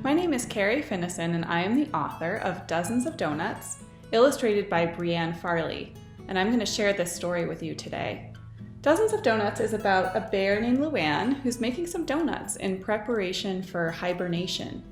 My name is Carrie Finison, and I am the author of Dozens of Doughnuts, illustrated by Brianne Farley, and I'm going to share this story with you today. Dozens of Doughnuts is about a bear named Luann who's making some donuts in preparation for hibernation.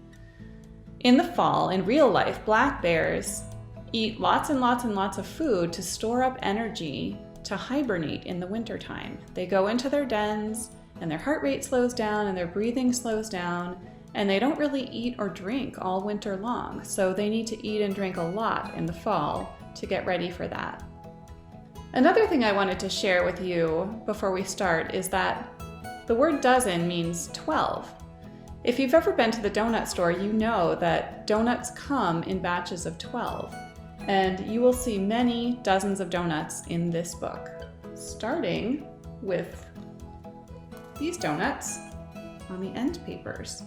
In the fall, in real life, black bears eat lots and lots and lots of food to store up energy to hibernate in the wintertime. They go into their dens, and their heart rate slows down, and their breathing slows down, and they don't really eat or drink all winter long, so they need to eat and drink a lot in the fall to get ready for that. Another thing I wanted to share with you before we start is that the word dozen means 12. If you've ever been to the donut store, you know that donuts come in batches of 12, and you will see many dozens of donuts in this book, starting with these donuts on the end papers.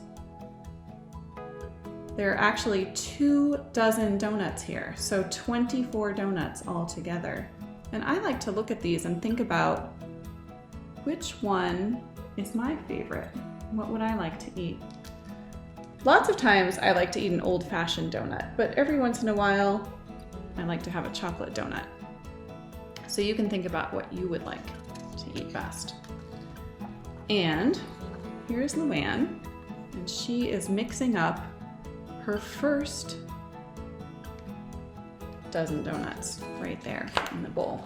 There are actually 2 dozen donuts here, so 24 donuts altogether. And I like to look at these and think about which one is my favorite. What would I like to eat? Lots of times I like to eat an old-fashioned donut, but every once in a while I like to have a chocolate donut. So you can think about what you would like to eat best. And here's Luann, and she is mixing up her first dozen donuts right there in the bowl.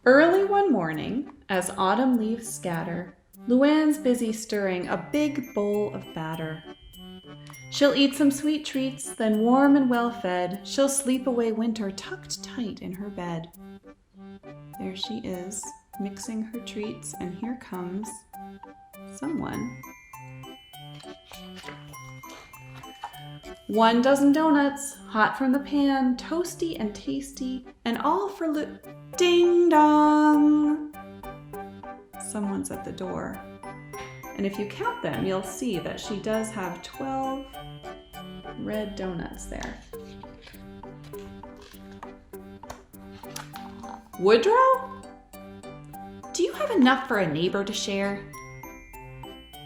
Early one morning, as autumn leaves scatter, Luann's busy stirring a big bowl of batter. She'll eat some sweet treats, then warm and well fed, she'll sleep away winter tucked tight in her bed. There she is, mixing her treats, and here comes someone. 1 dozen donuts, hot from the pan, toasty and tasty, and all for Ding dong! Someone's at the door. And if you count them, you'll see that she does have 12 red donuts there. Woodrow? Do you have enough for a neighbor to share?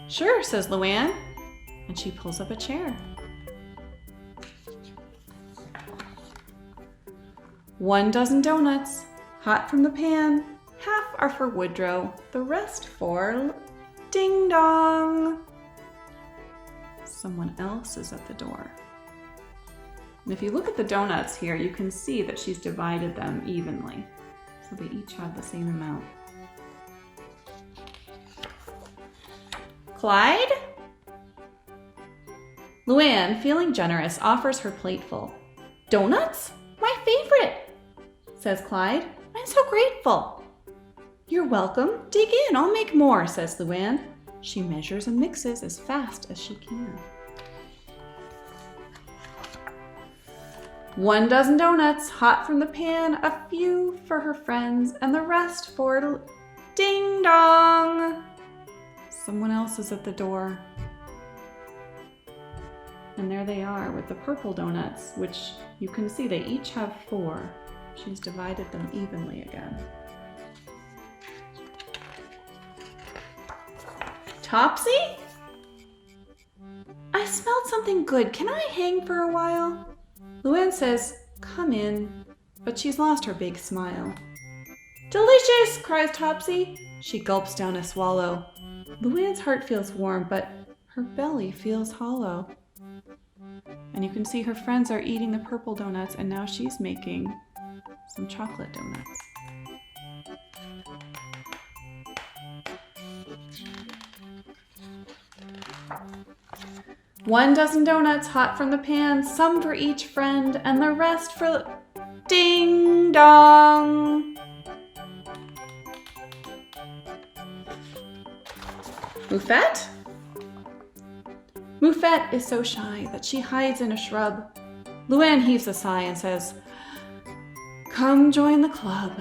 Sure, says Luann, and she pulls up a chair. 1 dozen donuts, hot from the pan, half are for Woodrow, the rest for Ding dong! Someone else is at the door. And if you look at the donuts here, you can see that she's divided them evenly, so they each have the same amount. Clyde? Luann, feeling generous, offers her plateful. Donuts? My favorite, says Clyde. I'm so grateful. You're welcome. Dig in, I'll make more, says Luann. She measures and mixes as fast as she can. 1 dozen donuts, hot from the pan, a few for her friends, and the rest for Ding dong! Someone else is at the door. And there they are with the purple donuts, which you can see they each have 4. She's divided them evenly again. Topsy? I smelled something good. Can I hang for a while? Luann says, come in, but she's lost her big smile. Delicious, cries Topsy. She gulps down a swallow. Luann's heart feels warm, but her belly feels hollow. And you can see her friends are eating the purple donuts, and now she's making some chocolate donuts. One dozen donuts, hot from the pan, some for each friend, and the rest for Ding dong! Moufette? Moufette is so shy that she hides in a shrub. Luann heaves a sigh and says, come join the club.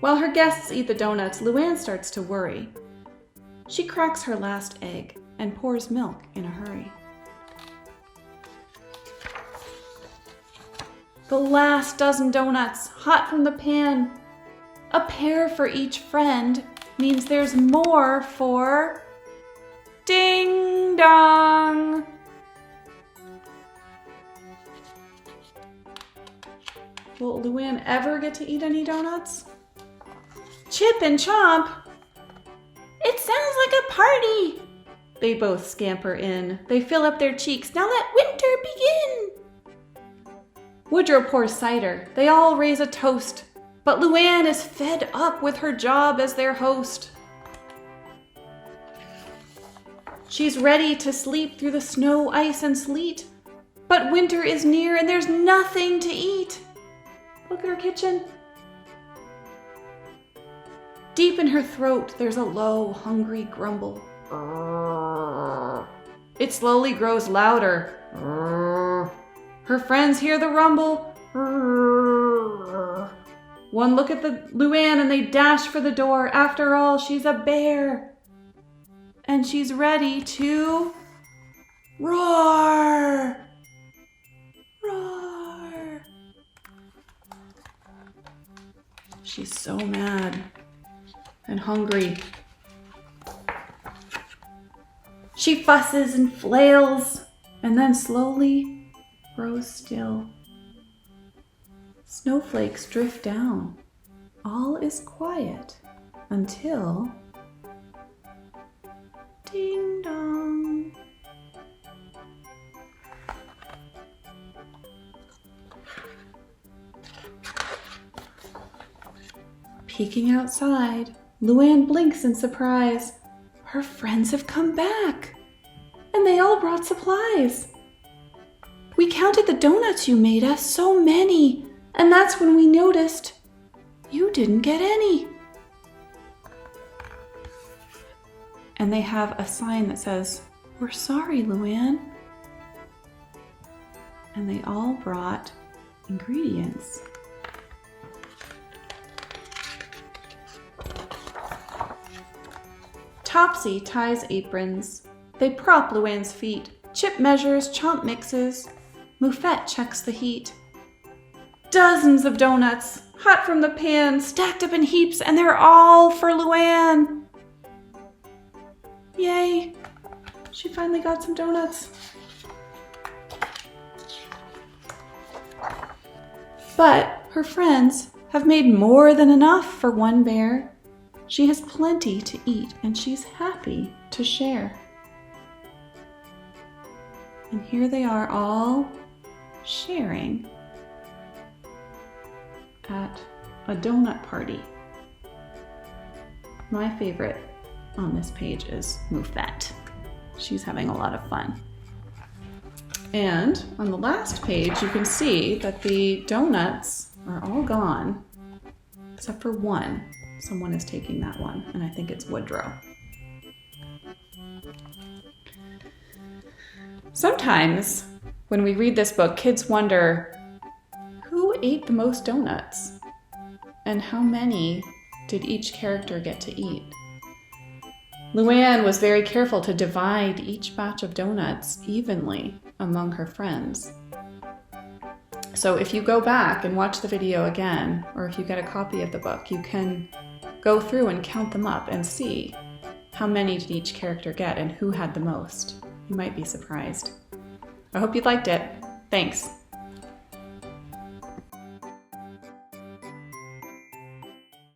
While her guests eat the donuts, Luann starts to worry. She cracks her last egg and pours milk in a hurry. The last dozen donuts, hot from the pan, a pair for each friend, means there's more for Ding dong! Will Luann ever get to eat any donuts? Chip and Chomp! It sounds like a party! They both scamper in. They fill up their cheeks. Now let winter begin! Woodrow pours cider. They all raise a toast. But Luann is fed up with her job as their host. She's ready to sleep through the snow, ice, and sleet. But winter is near and there's nothing to eat. Look at her kitchen. Deep in her throat, there's a low, hungry grumble. It slowly grows louder. Her friends hear the rumble. One look at the Luann and they dash for the door. After all, she's a bear. And she's ready to roar. Roar. She's so mad and hungry. She fusses and flails and then slowly grows still. Snowflakes drift down. All is quiet until ding dong. Peeking outside, Luann blinks in surprise. Her friends have come back, and they all brought supplies. We counted the donuts you made us, so many, and that's when we noticed you didn't get any. And they have a sign that says, "We're sorry, Luann." And they all brought ingredients. Topsy ties aprons. They prop Luann's feet. Chip measures, Chomp mixes. Moufette checks the heat. Dozens of donuts, hot from the pan, stacked up in heaps, and they're all for Luann. Yay! She finally got some donuts. But her friends have made more than enough for one bear. She has plenty to eat, and she's happy to share. And here they are all sharing at a donut party. My favorite on this page is Moufette. She's having a lot of fun. And on the last page, you can see that the donuts are all gone, except for one. Someone is taking that one, and I think it's Woodrow. Sometimes when we read this book, kids wonder, who ate the most donuts? And how many did each character get to eat? Luann was very careful to divide each batch of donuts evenly among her friends. So if you go back and watch the video again, or if you get a copy of the book, you can go through and count them up and see how many did each character get and who had the most. You might be surprised. I hope you liked it. Thanks.